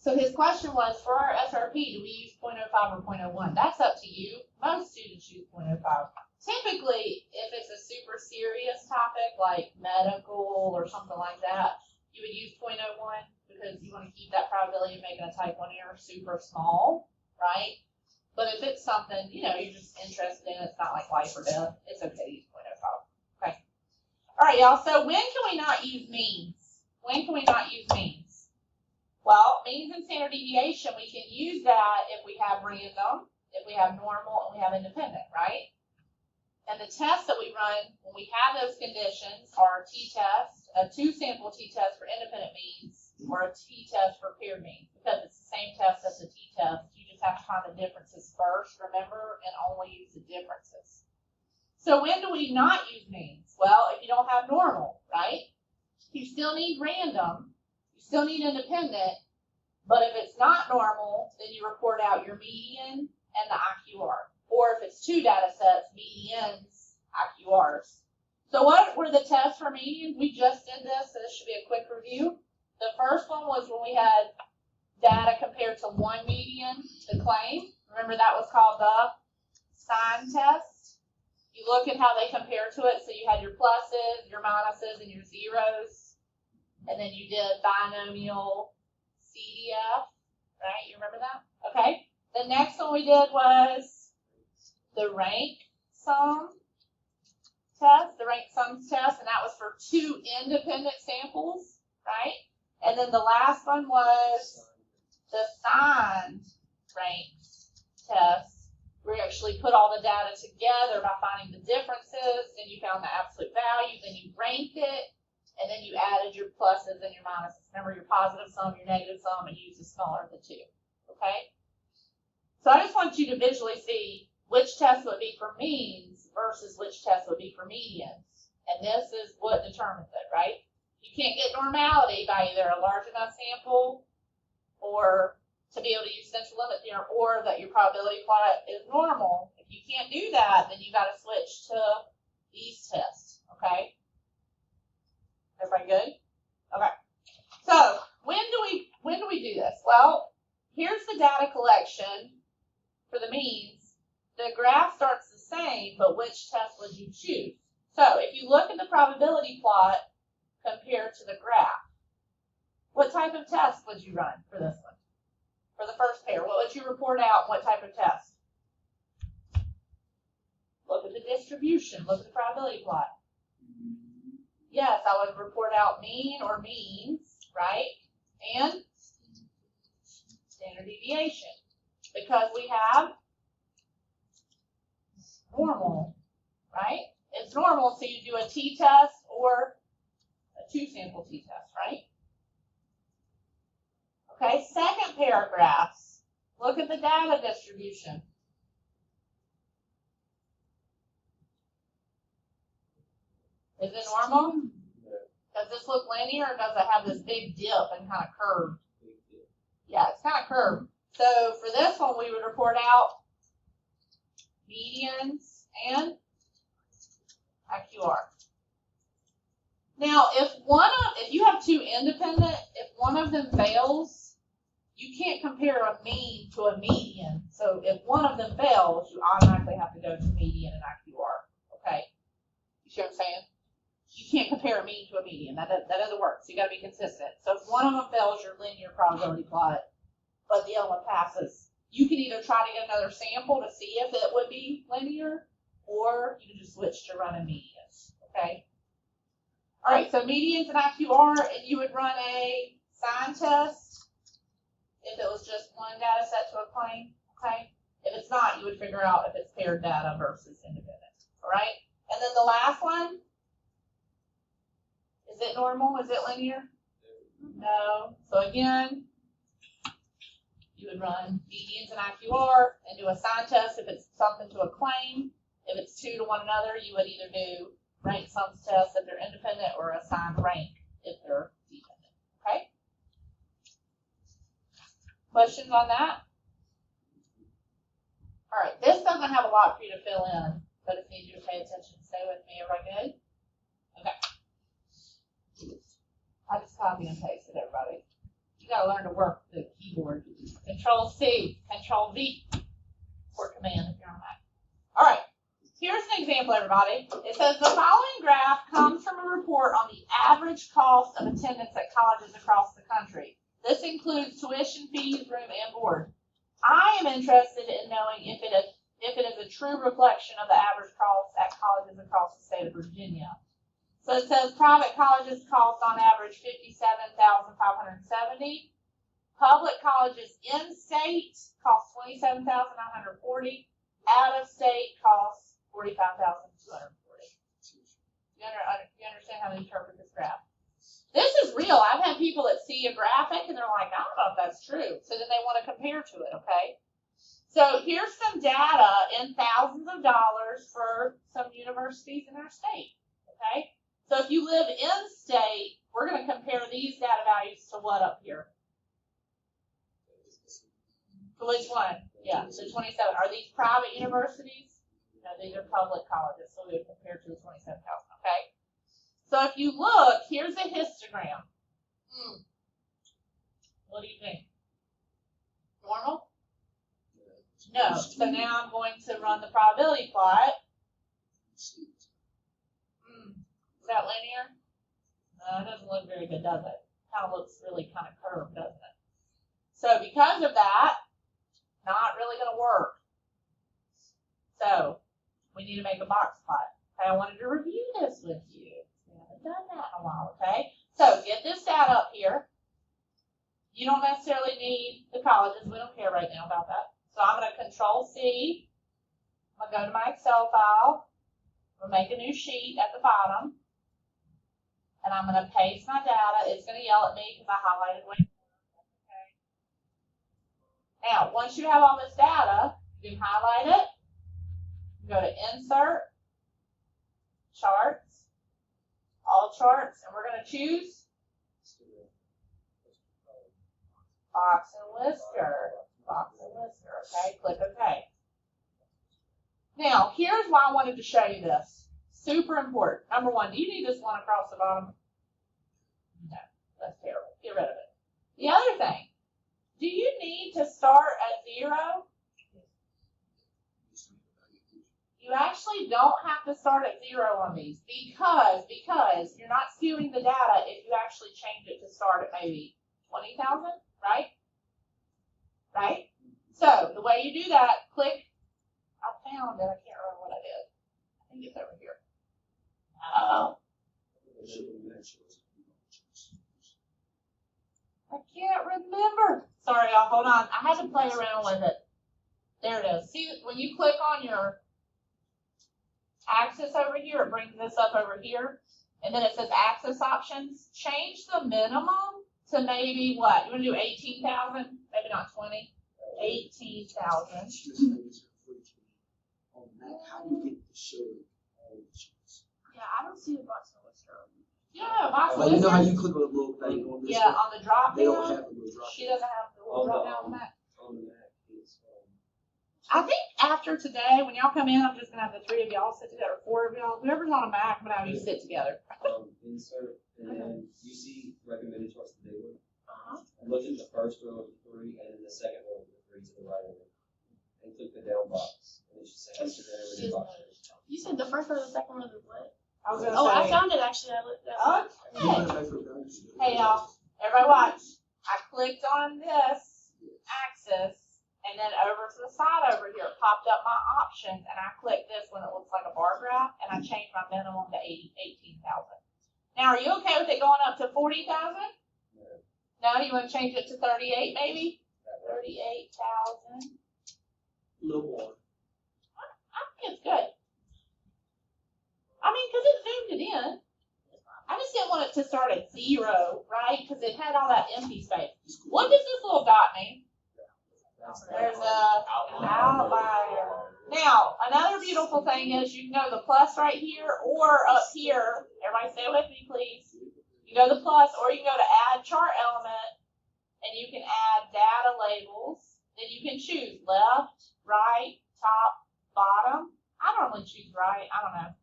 So his question was, for our SRP, do we use 0.05 or 0.01? That's up to you. Most students use 0.05. Typically, if it's a super serious topic like medical or something like that, you would use 0.01 because you want to keep that probability of making a type 1 error super small, right? But if it's something, you're just interested in, it's not like life or death, it's okay to use 0.05. Okay. All right, y'all. So when can we not use means? When can we not use means? Well, means and standard deviation, we can use that if we have random, if we have normal, and we have independent, right? And the tests that we run when we have those conditions are a t-test, a two-sample t-test for independent means, or a t-test for paired means, because it's the same test as the t-test. You just have to find the differences first, remember, and only use the differences. So when do we not use means? Well, if you don't have normal, right? You still need random, you still need independent, but if it's not normal, then you report out your median and the IQR. Or if it's two data sets, medians, IQRs. So what were the tests for medians? We just did this, so this should be a quick review. The first one was when we had data compared to one median, the claim. Remember that was called the sign test. You look at how they compare to it. So you had your pluses, your minuses, and your zeros. And then you did binomial CDF, right? You remember that? Okay. The next one we did was the rank sum test, the rank sums test, and that was for two independent samples, right? And then the last one was the signed ranks test. We actually put all the data together by finding the differences, then you found the absolute value, then you ranked it, and then you added your pluses and your minuses. Remember your positive sum, your negative sum, and use the smaller of the two, okay? So I just want you to visually see which test would be for means versus which test would be for medians. And this is what determines it, right? You can't get normality by either a large enough sample or to be able to use central limit theorem, or that your probability plot is normal. If you can't do that, then you got to switch to these tests, okay? Everybody good? Okay. So when do we do this? Well, here's the data collection for the means. The graph starts the same, but which test would you choose? So if you look at the probability plot compared to the graph, what type of test would you run for this one? For the first pair, what would you report out? What type of test? Look at the distribution. Look at the probability plot. Yes, I would report out mean or means, right? And standard deviation. Because we have normal, right? It's normal, so you do a t-test or a two-sample t-test, right? Okay, second paragraphs. Look at the data distribution. Is it normal? Does this look linear, or does it have this big dip and kind of curved? Yeah, it's kind of curved. So for this one, we would report out medians and IQR. Now, if you have two independent, if one of them fails, you can't compare a mean to a median. So if one of them fails, you automatically have to go to median and IQR. Okay? You see what I'm saying? You can't compare a mean to a median. That doesn't work. So you got to be consistent. So if one of them fails your linear probability plot, but the other one passes, you can either try to get another sample to see if it would be linear, or you can just switch to running medians. Okay? All right, so medians and IQR, and you would run a sign test if it was just one data set to a claim. Okay? If it's not, you would figure out if it's paired data versus independent. All right? And then the last one, is it normal? Is it linear? No. So again, you would run medians and IQR and do a sign test if it's something to a claim. If it's two to one another, you would either do rank sums test if they're independent, or assign rank if they're dependent. Okay? Questions on that? All right, this doesn't have a lot for you to fill in, but I just need you to pay attention. Stay with me. Everybody good? Okay. I just copy and pasted everybody. You gotta learn to work the keyboard. Control C, Control V, or Command if you're on Mac. All right. Here's an example, everybody. It says the following graph comes from a report on the average cost of attendance at colleges across the country. This includes tuition, fees, room, and board. I am interested in knowing if it is a true reflection of the average cost at colleges across the state of Virginia. So it says private colleges cost on average $57,570. Public colleges in state cost $27,940. Out of state costs $45,240. You understand how to interpret this graph? This is real. I've had people that see a graphic and they're like, I don't know if that's true. So then they want to compare to it, okay? So here's some data in thousands of dollars for some universities in our state, okay? So if you live in state, we're going to compare these data values to what up here? To which one? Yeah, so 27. Are these private universities? No, these are public colleges, so we would compare to the 27,000, okay? So if you look, here's a histogram. What do you think? Normal? No. So now I'm going to run the probability plot. Is that linear? No, it doesn't look very good, does it? Kind of looks really kind of curved, doesn't it? So because of that, not really going to work. So we need to make a box plot. Okay, I wanted to review this with you. We haven't done that in a while, okay? So get this data up here. You don't necessarily need the colleges. We don't care right now about that. So I'm going to Control C. I'm going to go to my Excel file. I'm going to make a new sheet at the bottom. And I'm going to paste my data. It's going to yell at me because I highlighted way. Okay. Now, once you have all this data, you can highlight it. Go to Insert, Charts, All Charts, and we're going to choose Box and Whisker. Box and Whisker, okay? Click OK. Now, here's why I wanted to show you this. Super important. Number one, do you need this one across the bottom? No, that's terrible. Get rid of it. The other thing, do you need to start at 0? You actually don't have to start at 0 on these because you're not skewing the data if you actually change it to start at maybe 20,000, right? Right? So the way you do that, click. I found it. I can't remember what I did. I think it's over here. Oh. I can't remember. Sorry, y'all. Hold on. I had to play around with it. There it is. See, when you click on your axis over here, it brings this up over here. And then it says axis options. Change the minimum to maybe what? You want to do 18,000? Maybe not 20. 18,000. How do you get to show all the charts? Yeah, I don't see the box and whisker. Yeah, box and Like, whisker. you know how you click on the little thing on this Yeah, one? on the drop They don't down. have a little drop She doesn't have the little drop down on that. On the Mac, it's I think after today, when y'all come in, I'm just gonna have the 3 of y'all sit together, 4 of y'all, whoever's on a Mac, I'm gonna have you sit together. insert, and then you see recommended charts, the big one. Look at the first row of the 3, and then the second row of the 3 to the right of it, and click the down box, and it should say Instagram box. You said the first or the second one was what? I was gonna Oh, I say. found it actually. I looked at it. Okay. Hey y'all, everybody watch. I clicked on this axis, and then over to the side over here, it popped up my options, and I clicked this when it looks like a bar graph, and I changed my minimum to 18,000. Now, are you okay with it going up to 40,000? No, you want to change it to 38 maybe? 38,000. A little more. I think it's good. I mean, because it zoomed it in. I just didn't want it to start at 0, right? Because it had all that empty space. What does this little dot mean? There's a outlier. Now, another beautiful thing is you can go to the plus right here or up here. Everybody stay with me, please. You go to the plus or you can go to add chart element and you can add data labels. Then you can choose left, right, top, bottom. I normally choose right. I don't know.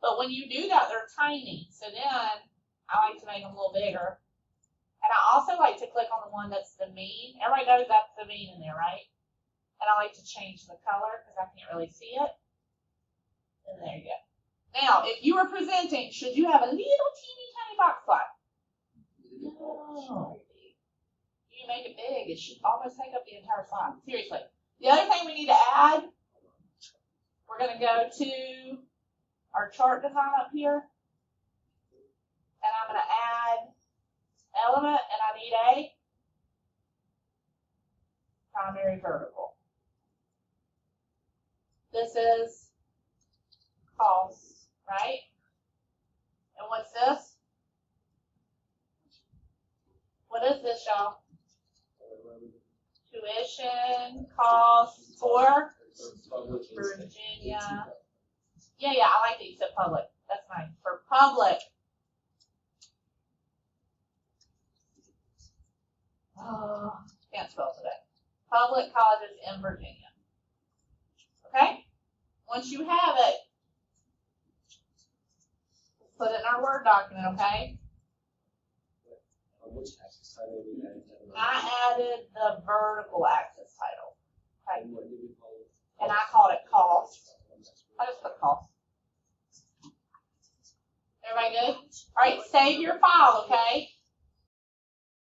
But when you do that, they're tiny. So then I like to make them a little bigger. And And I also like to click on the one that's the mean. Everybody knows that's the mean in there, right? And I like to change the color because I can't really see it. And there you go. Now, if you were presenting, should you have a little teeny tiny box plot? No. You make it big, it should almost take up the entire slide. Seriously. The other thing we need to add, we're going to go to our chart design up here. And I'm going to add element, and I need a primary vertical. This is cost, right? And what's this? What is this, y'all? Tuition cost for Virginia. Yeah, I like that you said public. That's nice. For public. Oh, can't spell today. Public colleges in Virginia. Okay? Once you have it, put it in our Word document, okay? Which axis title we added? I added the vertical axis title. Okay? And what did we call it? And I called it cost. I just put cost. Everybody good? All right, save your file, okay?